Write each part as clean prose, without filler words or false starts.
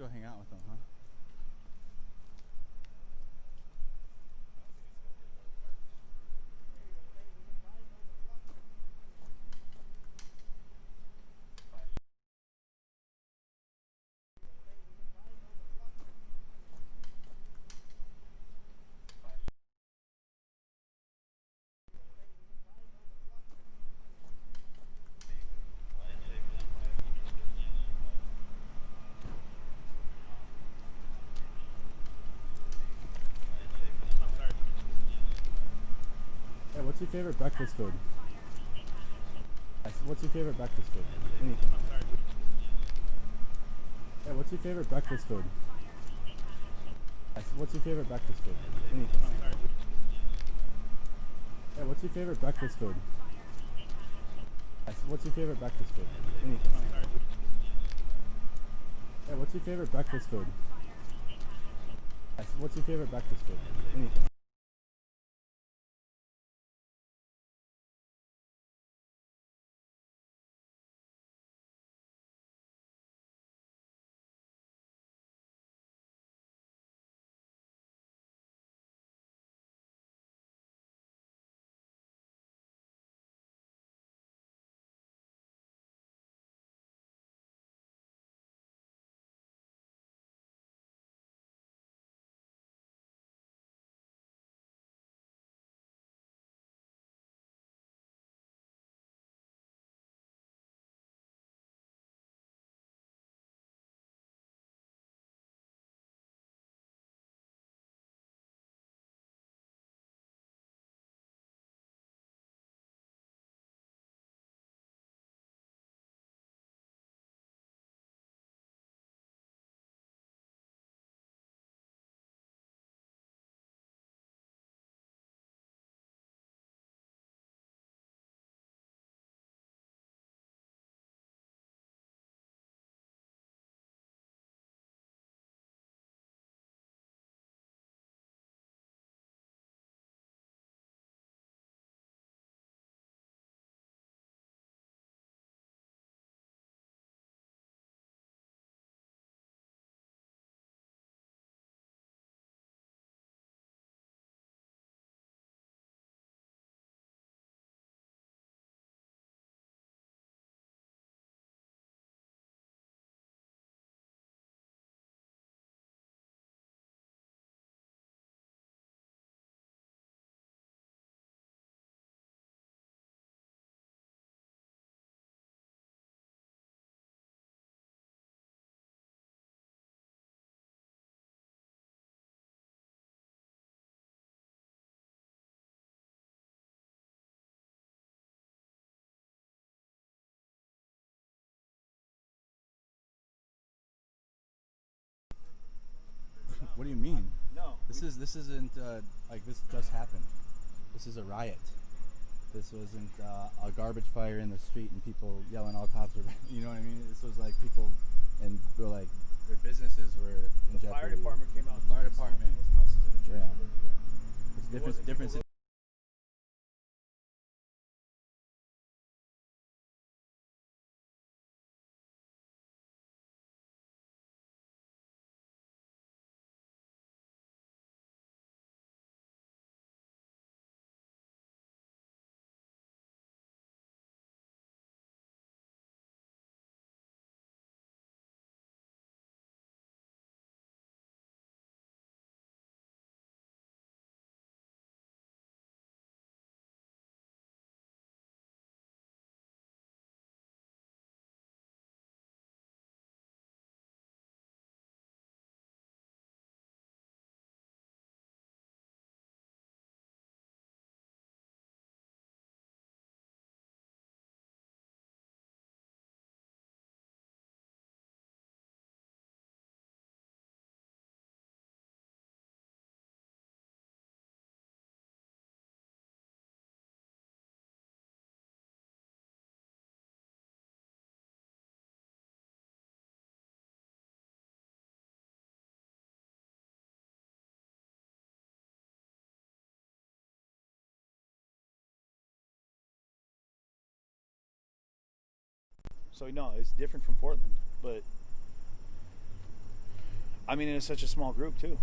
go hang out with them, huh? Hey, what's your favorite breakfast food? What's your favorite breakfast food? Anything. Hey, what's your favorite breakfast food? What's your favorite breakfast food? Anything. Hey, what's your favorite breakfast food? What's your favorite breakfast food? Anything. Hey, what's your favorite breakfast food? What's your favorite breakfast food? Anything. What do you mean? No. This isn't like this just happened. This is a riot. This wasn't a garbage fire in the street and people yelling all cops are. You know what I mean? This was like people and were like their businesses were in The jeopardy. fire department came out. The fire department. People's houses in the church. Yeah. It's different. So no, it's different from Portland, but I mean, it's such a small group too.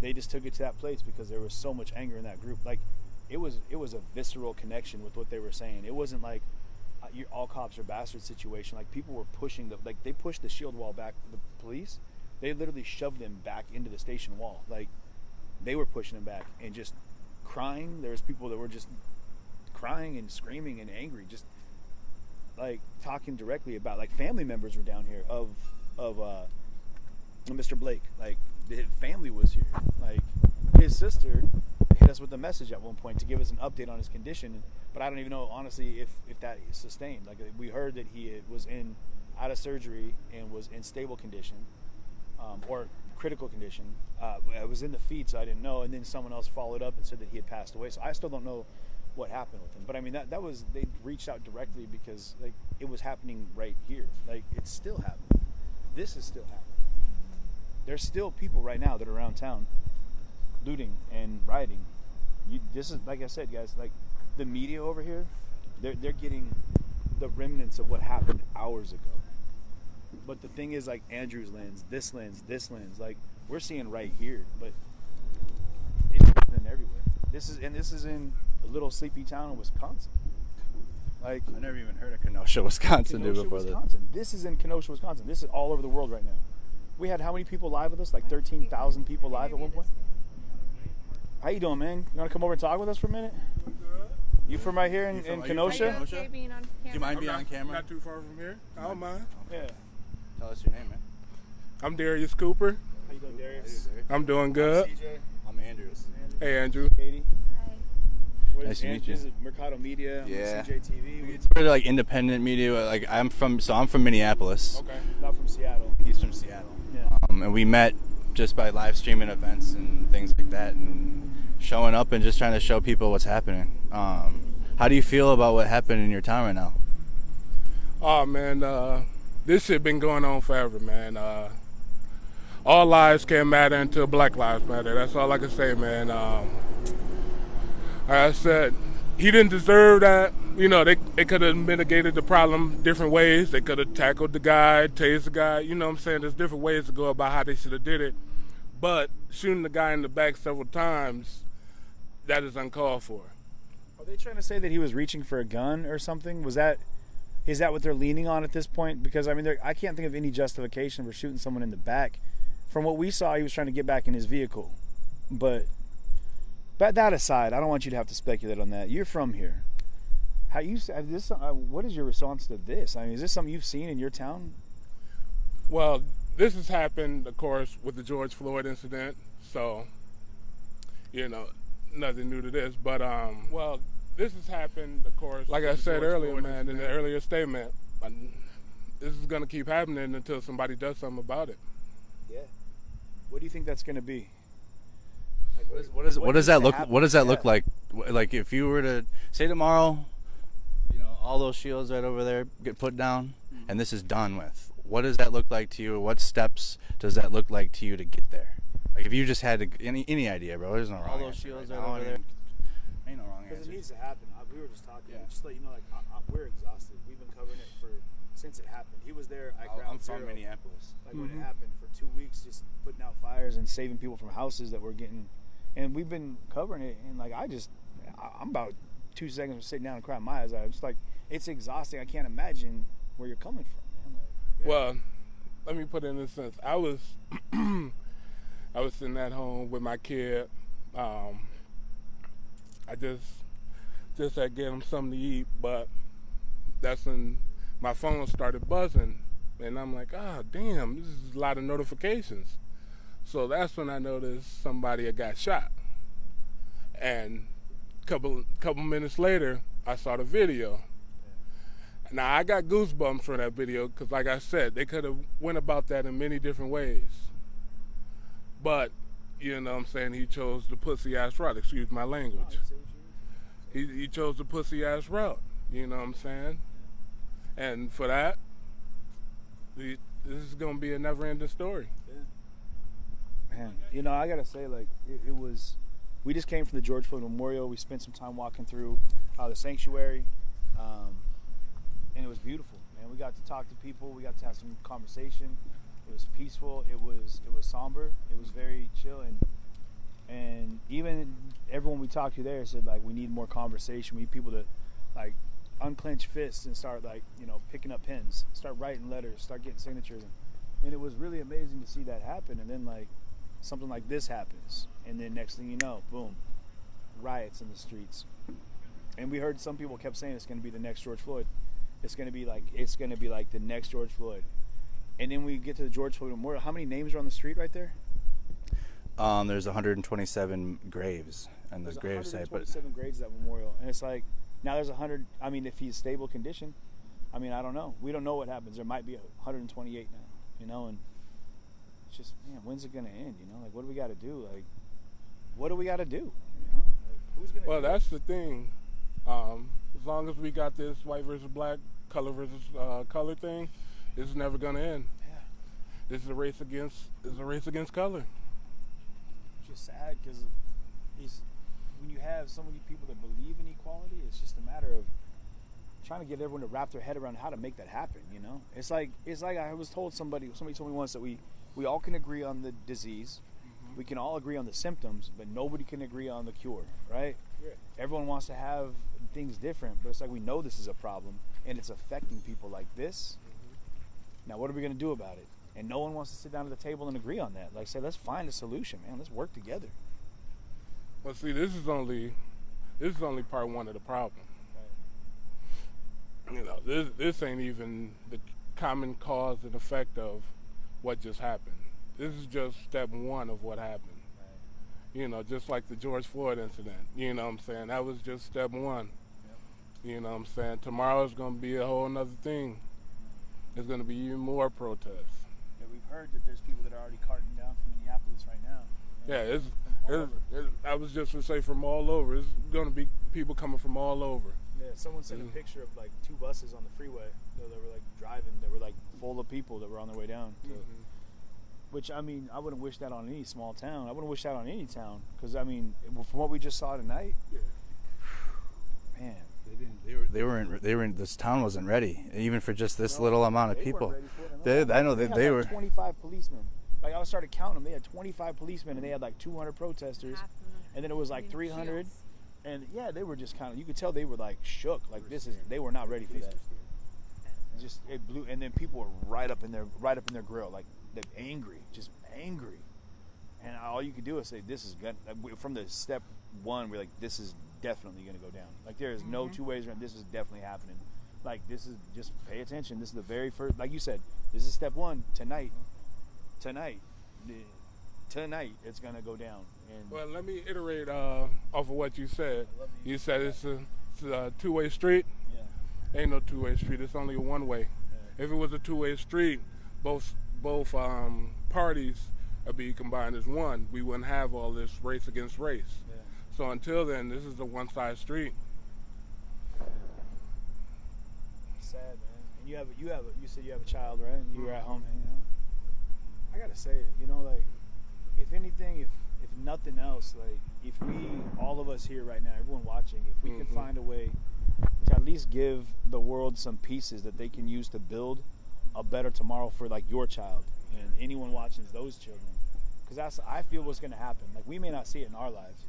They just took it to that place because there was so much anger in that group. Like, it was a visceral connection with what they were saying. It wasn't like all cops are bastards situation. Like, people were pushing they pushed the shield wall back. The police, they literally shoved them back into the station wall. Like, they were pushing them back and just crying. There was people that were just crying and screaming and angry, just like talking directly about, like, family members were down here of Mr. Blake. Like, his family was here. Like, his sister hit us with a message at one point to give us an update on his condition, but I don't even know honestly if that is sustained. Like, we heard that he was out of surgery and was in stable condition, or critical condition. I was in the feed, so I didn't know, and then someone else followed up and said that he had passed away. So I still don't know what happened with him. But I mean, that was, they reached out directly because, like, it was happening right here. Like, it's still happening. This is still happening. There's still people right now that are around town looting and rioting. This is, like I said, guys, like, the media over here, they're getting the remnants of what happened hours ago. But the thing is, like, Andrew's lens, this lens, like, we're seeing right here, but it's happening everywhere. This is in a little sleepy town in Wisconsin. Like, I never even heard of Kenosha, Wisconsin, before Wisconsin. This is in Kenosha, Wisconsin. This is all over the world right now. We had how many people live with us? Like 13,000 people live at one point. How you doing, man? You want to come over and talk with us for a minute? You from right here in Kenosha? Okay being on camera? Do you mind being on camera? Not too far from here. I don't mind. Yeah. Tell us your name, man. I'm Darius Cooper. How you doing, Darius? I'm doing good. CJ. I'm Andrews. Hey, Andrew. Katie. Hi. Nice to meet you. This is MercadoMedia. Yeah. CJ TV. It's really like independent media. Like, I'm from Minneapolis. Okay. Not from Seattle. He's from Seattle. Yeah. And we met just by live streaming events and things like that, and showing up and just trying to show people what's happening. How do you feel about what happened in your town right now? Oh, man, this shit been going on forever, man. All lives can matter until Black Lives Matter. That's all I can say, man. Like I said, he didn't deserve that. You know, they could have mitigated the problem different ways. They could have tackled the guy, tased the guy. You know what I'm saying? There's different ways to go about how they should have did it. But shooting the guy in the back several times, that is uncalled for. Are they trying to say that he was reaching for a gun or something? Is that what they're leaning on at this point? Because, I mean, I can't think of any justification for shooting someone in the back. From what we saw, he was trying to get back in his vehicle. But that aside, I don't want you to have to speculate on that. You're from here. What is your response to this? I mean, is this something you've seen in your town? Well, this has happened, of course, with the George Floyd incident. So, you know, nothing new to this. But, well, this has happened, of course. Like I said earlier, man, in the earlier statement, this is going to keep happening until somebody does something about it. Yeah. What do you think that's going to be? What does that look like? Like, if you were to say tomorrow, you know, all those shields right over there get put down, and this is done with. What does that look like to you? What steps does that look like to you to get there? Like, if you just had any idea, bro, there's no wrong. All those shields right over there. Ain't no wrong answer. Because it needs to happen. We were just talking. Yeah. Just to let you know, like, we're exhausted. We've been covering it since it happened. He was there at ground I'm zero. from Minneapolis. Like, when it happened, for 2 weeks, just putting out fires and saving people from houses that were getting. And we've been covering it, and like, I'm about 2 seconds from sitting down and crying my eyes out. It's like, it's exhausting. I can't imagine where you're coming from, man. Like, yeah. Well, let me put it in this sense. I was sitting at home with my kid. I just had get him something to eat, but that's when my phone started buzzing, and I'm like, damn, this is a lot of notifications. So that's when I noticed somebody had got shot. And couple minutes later, I saw the video. Now, I got goosebumps from that video because, like I said, they could have went about that in many different ways. But, you know what I'm saying, he chose the pussy-ass route. Excuse my language. He chose the pussy-ass route. You know what I'm saying? And for that, this is going to be a never-ending story. Man, you know, I got to say, like, it was... We just came from the George Floyd Memorial. We spent some time walking through the sanctuary. And it was beautiful, man. We got to talk to people. We got to have some conversation. It was peaceful. It was somber. It was very chill, and even everyone we talked to there said like we need more conversation. We need people to like unclench fists and start like picking up pens, start writing letters, start getting signatures, and it was really amazing to see that happen. And then like something like this happens, and then next thing you know, boom, riots in the streets. And we heard some people kept saying it's going to be the next George Floyd. It's going to be like the next George Floyd. And then we get to the George Floyd Memorial. How many names are on the street right there? There's 127 graves and the grave site, but 127 graves at memorial, and it's like now there's 100. I mean, if he's stable condition, I mean, I don't know. We don't know what happens. There might be 128 now, and it's just, man, when's it gonna end? Like what do we got to do? Like what do we got to do? Like, who's gonna? Well, that's the thing. As long as we got this white versus black, color versus color thing, it's never gonna end. Yeah. This is a race against color. It's just sad because when you have so many people that believe in equality, it's just a matter of trying to get everyone to wrap their head around how to make that happen. It's like I was told somebody told me once that we all can agree on the disease, we can all agree on the symptoms, but nobody can agree on the cure, right? Yeah. Everyone wants to have things different, but it's like we know this is a problem and it's affecting people like this. Now what are we going to do about it? And no one wants to sit down at the table and agree on that. Like say, let's find a solution, man. Let's work together. Well, see, this is only part one of the problem. Right. This ain't even the common cause and effect of what just happened. This is just step one of what happened. Right. Just like the George Floyd incident. You know what I'm saying? That was just step one. Yep. You know what I'm saying? Tomorrow is going to be a whole nother thing. There's going to be even more protests. Yeah, we've heard that there's people that are already carting down from Minneapolis right now. I was just to say from all over. It's going to be people coming from all over. Yeah, someone sent a picture of like 2 buses on the freeway that were like driving. They were like full of people that were on their way down. Which, I mean, I wouldn't wish that on any small town. I wouldn't wish that on any town. Because, I mean, from what we just saw tonight, man. They were in this town wasn't ready, even for just this little amount of people. They were 25 policemen. Like, I started counting them. They had 25 policemen, and they had like 200 protesters. And then it was like 300. And, yeah, they were just kind of, you could tell they were like shook. Like, they were not ready for that. It blew, and then people were right up in their grill, like they're angry, just angry. And all you could do is say, "This is good." From the step one, we're like, "This is definitely going to go down." Like there is no two ways around. This is definitely happening. Like this is just pay attention. This is the very first, like you said, this is step one. Tonight, it's going to go down. And well, let me iterate off of what you said. You said it's a two-way street. Ain't no two-way street. It's only a one-way. Yeah. If it was a two-way street, both parties would be combined as one. We wouldn't have all this race against race. Yeah. So until then, this is a one-side street. Sad, man. And you said you have a child, right? You were at home hanging out. I gotta say it. Like if anything, if nothing else, like if we, all of us here right now, everyone watching, if we can find a way to at least give the world some pieces that they can use to build a better tomorrow for like your child and anyone watching those children, because I feel what's going to happen. Like we may not see it in our lives,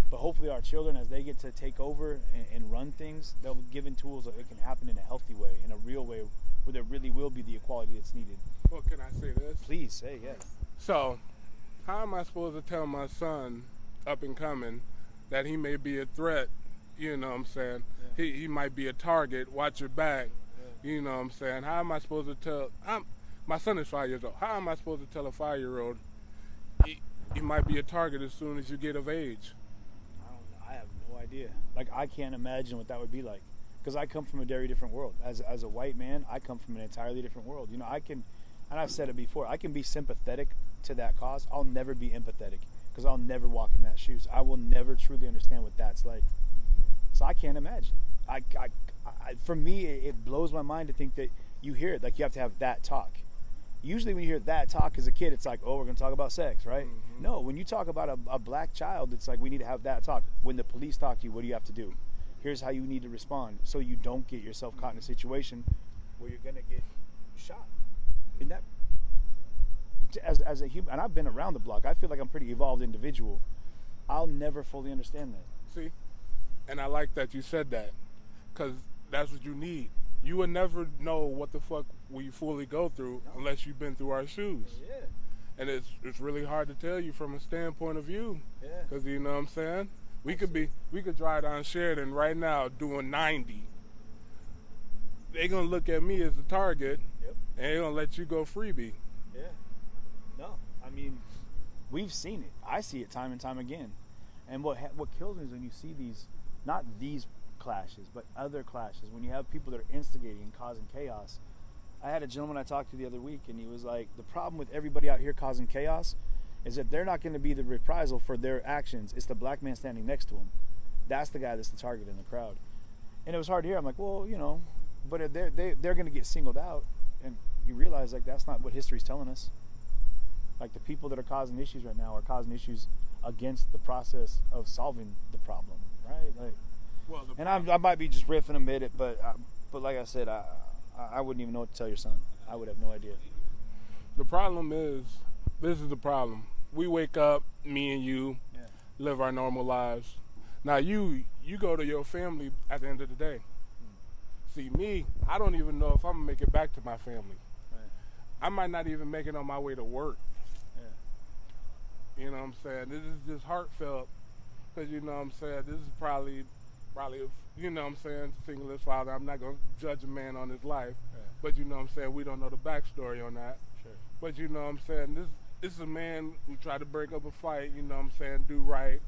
but hopefully our children, as they get to take over and run things, they'll be given tools that it can happen in a healthy way, in a real way, where there really will be the equality that's needed. Well, can I say this? Please say yes. So how am I supposed to tell my son up and coming that he may be a threat? You know what I'm saying? Yeah. He might be a target. Watch your back. Yeah. You know what I'm saying? How am I supposed to tell? My son is 5 years old. How am I supposed to tell a 5-year-old he might be a target as soon as you get of age? I don't know. I have no idea. Like I can't imagine what that would be like, because I come from a very different world. As a white man, I come from an entirely different world. I can, and I've said it before, I can be sympathetic to that cause. I'll never be empathetic, because I'll never walk in that shoes. I will never truly understand what that's like. So I can't imagine. For me, it blows my mind to think that you hear it, like you have to have that talk. Usually when you hear that talk as a kid, it's like, oh, we're going to talk about sex, right? Mm-hmm. No, when you talk about a black child, it's like we need to have that talk. When the police talk to you, what do you have to do? Here's how you need to respond so you don't get yourself caught in a situation where you're going to get shot. Isn't that as a human, and I've been around the block. I feel like I'm a pretty evolved individual. I'll never fully understand that. See? And I like that you said that, because that's what you need. You will never know what the fuck we fully go through unless you've been through our shoes. Yeah. And it's really hard to tell you from a standpoint of view. Yeah. Because you know what I'm saying? We could drive down Sheridan right now doing 90. They're going to look at me as a target. Yep. And they're going to let you go freebie. Yeah. No, I mean, we've seen it. I see it time and time again. And what kills me is when you see these, not these clashes, but other clashes, when you have people that are instigating and causing chaos. I had a gentleman I talked to the other week, and he was like, the problem with everybody out here causing chaos is that they're not going to be the reprisal for their actions. It's the black man standing next to him. That's the guy that's the target in the crowd. And it was hard to hear. I'm like, well, you know, but they're going to get singled out. And you realize, like, that's not what history's telling us. Like, the people that are causing issues right now are causing issues against the process of solving the problem, right? Like, well, and I might be just riffing a minute, but like I said, I wouldn't even know what to tell your son. I would have no idea. The problem is, this is the problem. We wake up, me and you, live our normal lives. Now you go to your family at the end of the day. See, me, I don't even know if I'm going to make it back to my family. Right. I might not even make it on my way to work. Yeah. You know what I'm saying? This is just heartfelt, because you know what I'm saying? This is probably, you know what I'm saying, singlest father. I'm not going to judge a man on his life, but you know what I'm saying? We don't know the backstory on that. Sure. But you know what I'm saying? This is a man who tried to break up a fight, you know what I'm saying, do right,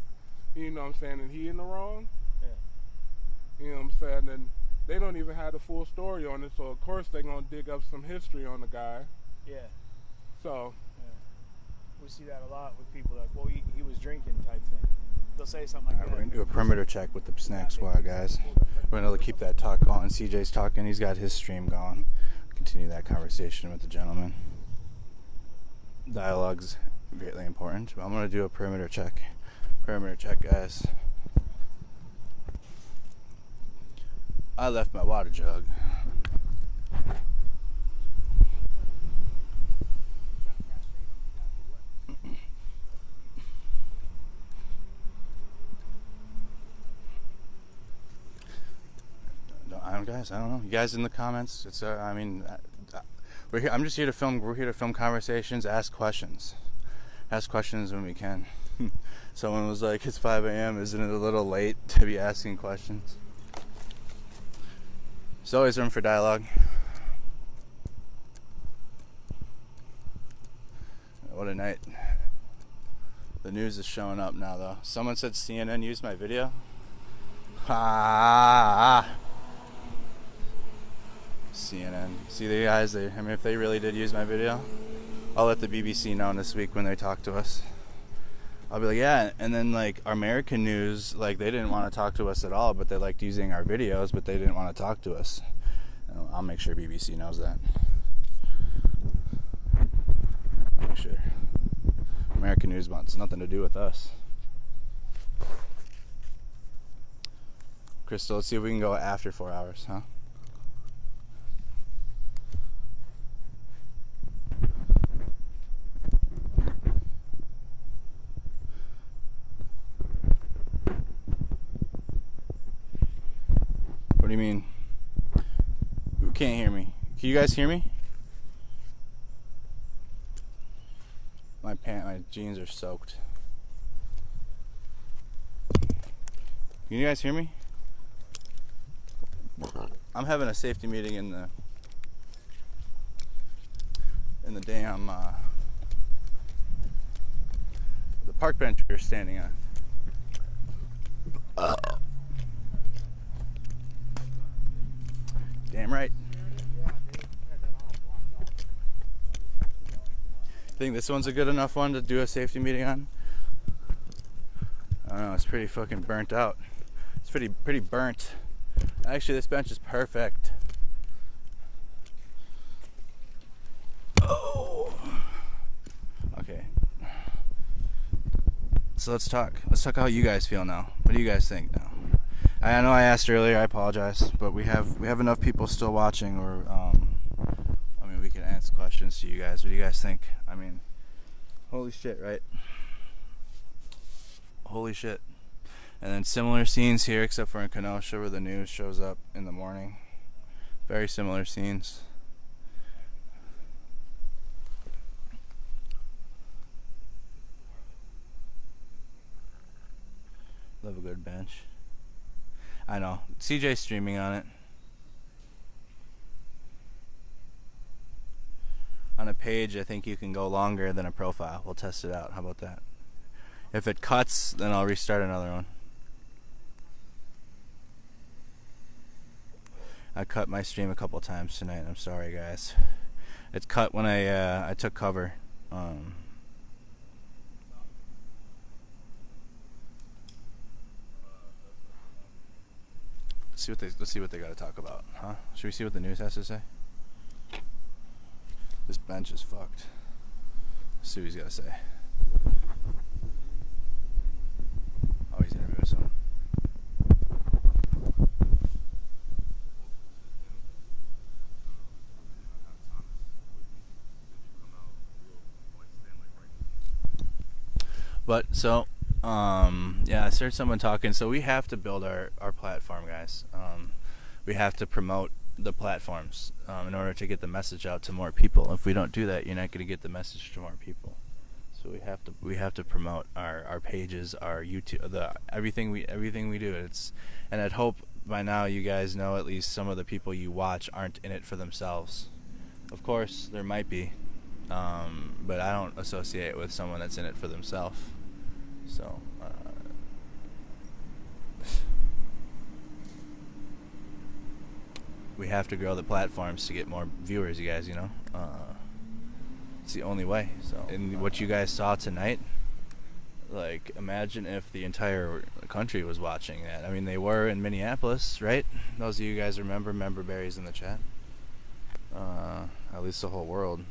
you know what I'm saying, and he in the wrong. Yeah. You know what I'm saying? And they don't even have the full story on it, so of course they're going to dig up some history on the guy. Yeah. So. Yeah. We see that a lot with people like, well, he was drinking type thing. They'll say something like that. We're going to do a perimeter check with the snack squad, guys. We're going to keep that talk going. CJ's talking. He's got his stream going. Continue that conversation with the gentleman. Dialogue's greatly important. But I'm going to do a perimeter check. Perimeter check, guys. I left my water jug. Guys, I don't know. You guys in the comments. It's I mean, we're here. I'm just here to film. We're here to film conversations, ask questions when we can. Someone was like, "It's 5 a.m. Isn't it a little late to be asking questions?" There's always room for dialogue. What a night. The news is showing up now, though. Someone said CNN used my video. CNN. See the guys, if they really did use my video, I'll let the BBC know this week when they talk to us. I'll be like, yeah, and then like American news, like they didn't want to talk to us at all, but they liked using our videos, but they didn't want to talk to us. I'll make sure BBC knows that. I'll make sure. American news wants nothing to do with us. Crystal, let's see if we can go after 4 hours, huh? What do you mean? Who can't hear me? Can you guys hear me? My jeans are soaked. Can you guys hear me? I'm having a safety meeting in the damn the park bench you're standing on. Damn right. Think this one's a good enough one to do a safety meeting on? I don't know, it's pretty fucking burnt out. It's pretty burnt. Actually, this bench is perfect. Oh. Okay. So let's talk. Let's talk how you guys feel now. What do you guys think now? I know I asked earlier. I apologize, but we have enough people still watching. Or I mean, we can end chance questions to you guys. What do you guys think? I mean, holy shit, right? Holy shit. And then similar scenes here, except for in Kenosha where the news shows up in the morning. Very similar scenes. Love a good bench. I know. CJ's streaming on it. On a page, I think you can go longer than a profile. We'll test it out. How about that? If it cuts, then I'll restart another one. I cut my stream a couple times tonight. I'm sorry, guys. It cut when I took cover. Let's see what they got to talk about, huh? Should we see what the news has to say? This bench is fucked. Let's see what he's got to say. Oh, he's interviewing someone. But so, yeah, I heard someone talking. So we have to build our platform, guys. We have to promote the platforms in order to get the message out to more people. If we don't do that, you're not going to get the message to more people. So we have to promote our pages, our YouTube, everything we do. And I'd hope by now you guys know at least some of the people you watch aren't in it for themselves. Of course, there might be, but I don't associate it with someone that's in it for themselves. So. We have to grow the platforms to get more viewers, you guys, you know. It's the only way. So, and what you guys saw tonight, like, imagine if the entire country was watching that. I mean, they were in Minneapolis, right? Those of you guys remember Barry's in the chat. At least the whole world.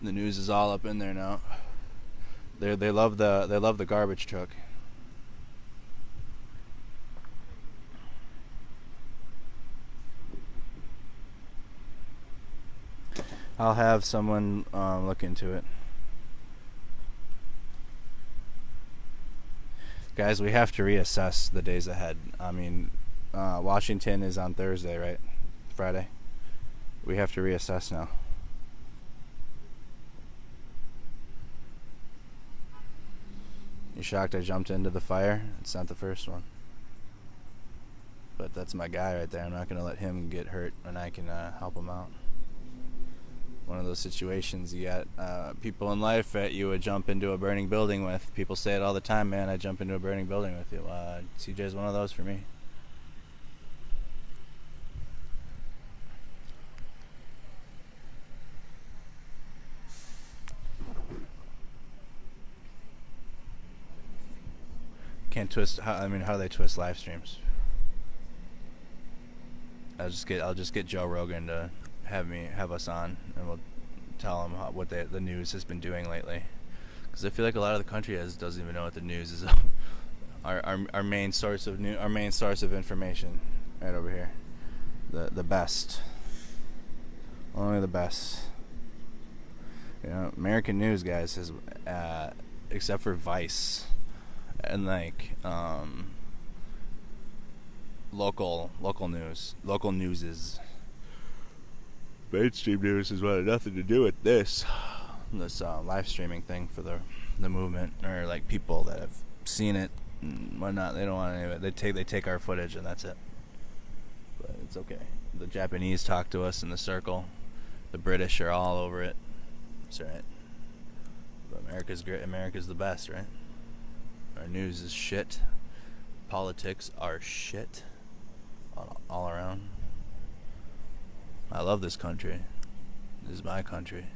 The news is all up in there now. They love the garbage truck. I'll have someone look into it. Guys, we have to reassess the days ahead. I mean, Washington is on Thursday, right? Friday. We have to reassess now. You shocked I jumped into the fire? It's not the first one. But that's my guy right there. I'm not going to let him get hurt when I can help him out. One of those situations you got people in life that you would jump into a burning building with. People say it all the time, man, I jump into a burning building with you. CJ's one of those for me. Can't twist. How do they twist live streams? I'll just get Joe Rogan to have us on, and we'll tell him what the news has been doing lately. Because I feel like a lot of the country doesn't even know what the news is. our main source of information, right over here, the best, only the best. You know, American news, guys, has except for Vice. And like local news is mainstream news has wanted nothing to do with this live streaming thing for the movement, or like people that have seen it and whatnot. They don't want any of it. They take our footage and that's it. But it's okay. The Japanese talk to us in the circle. The British are all over it. That's right. But America's great. America's the best, right? Our news is shit. Politics are shit. All around. I love this country. This is my country.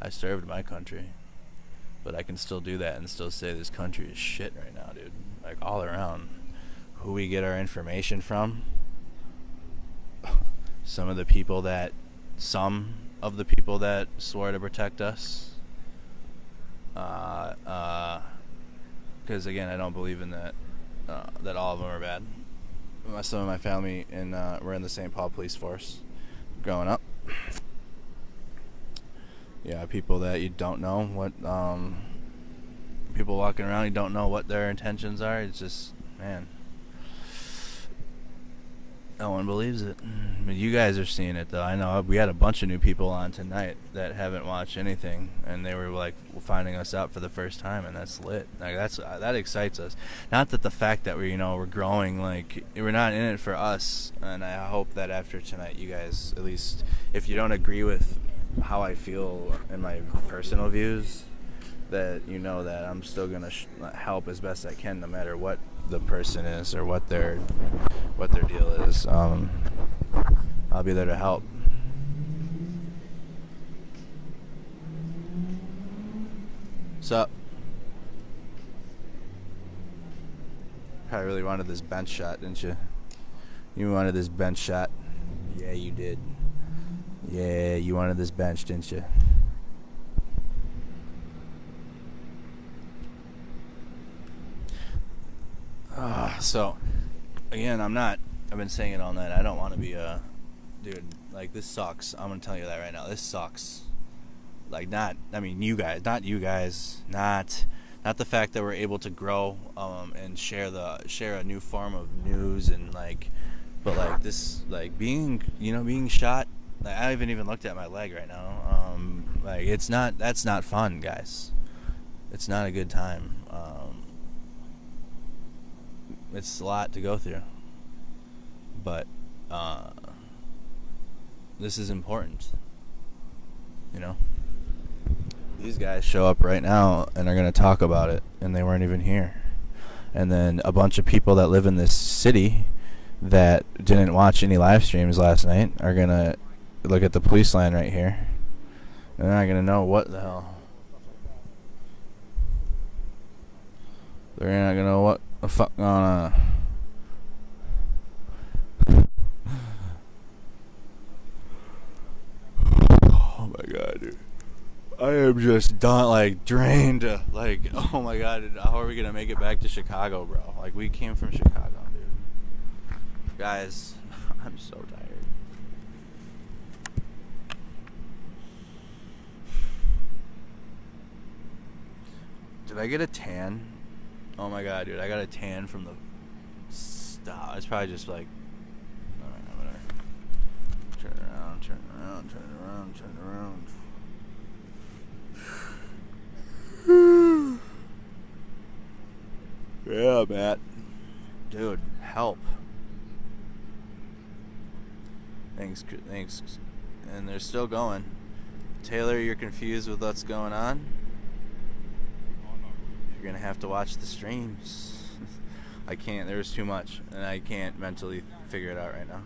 I served my country. But I can still do that and still say this country is shit right now, dude. Like, all around. Who we get our information from. Some of the people that swore to protect us. Because again, I don't believe in that. That all of them are bad. Some of my family were in the St. Paul police force growing up. Yeah, people that you don't know what. People walking around, you don't know what their intentions are. It's just, man. No one believes it. I mean, you guys are seeing it, though. I know we had a bunch of new people on tonight that haven't watched anything, and they were like finding us out for the first time, and that's lit. Like that excites us. Not that the fact that we're growing, like we're not in it for us. And I hope that after tonight, you guys, at least if you don't agree with how I feel in my personal views, that you know that I'm still gonna help as best I can, no matter what the person is or what their deal is. I'll be there to help. Sup? Probably really wanted this bench shot, didn't you? You wanted this bench shot. Yeah, you did. Yeah, you wanted this bench, didn't you? So, again, I've been saying it all night. I don't want to be dude, like, this sucks. I'm going to tell you that right now. This sucks. Like, not you guys, not the fact that we're able to grow, and share a new form of news and, like, but, like, this, like, being shot, like, I haven't even looked at my leg right now. Like, that's not fun, guys. It's not a good time. It's a lot to go through, but this is important. These guys show up right now and are going to talk about it, and they weren't even here. And then a bunch of people that live in this city that didn't watch any live streams last night are going to look at the police line right here, and they're not going to know what the hell. They're not going to know what the fuck going on. Oh my god, dude. I am just done, like, drained. Like, oh my god, dude, how are we gonna make it back to Chicago, bro? Like, we came from Chicago, dude. Guys, I'm so tired. Did I get a tan? Oh my god, dude, I got a tan from the stop. It's probably just like, alright, I'm gonna turn around. Yeah, Matt. Dude, help. Thanks. And they're still going. Taylor, you're confused with what's going on? You're gonna have to watch the streams. I can't, there's too much, and I can't mentally figure it out right now.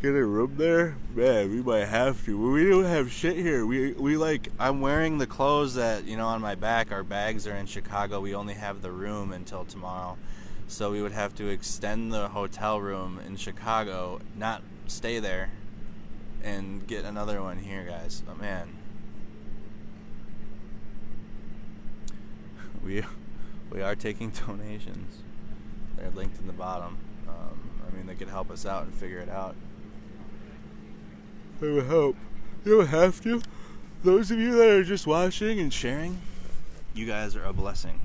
Get a room there? Man, we might have to. We don't have shit here. We like, I'm wearing the clothes that, on my back. Our bags are in Chicago. We only have the room until tomorrow. So we would have to extend the hotel room in Chicago, not stay there, and get another one here, guys. But man, we are taking donations. They're linked in the bottom. They could help us out and figure it out. They would help. You don't have to. Those of you that are just watching and sharing, you guys are a blessing.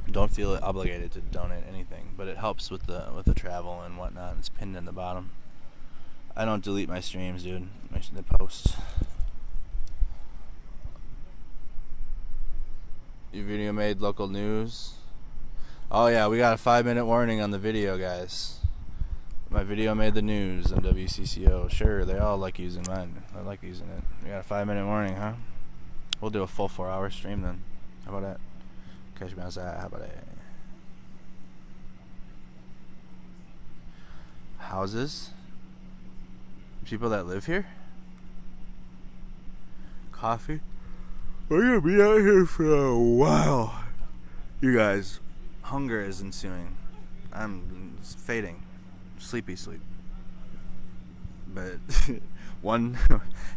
Don't feel obligated to donate anything, but it helps with the travel and whatnot. It's pinned in the bottom. I don't delete my streams, dude. The posts. Your video made local news. Oh yeah, we got a 5-minute warning on the video, guys. My video made the news on WCCO. Sure, they all like using mine. I like using it. We got a 5-minute warning, huh? We'll do a full 4-hour stream then. How about that? Catch me outside. How about that? Houses? People that live here? Coffee? We're gonna be out here for a while. You guys, hunger is ensuing. I'm fading. Sleepy sleep. But one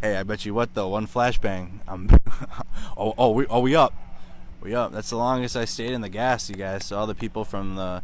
hey, I bet you what though, one flashbang. We up. Well, yeah, that's the longest I stayed in the gas, you guys. So all the people from the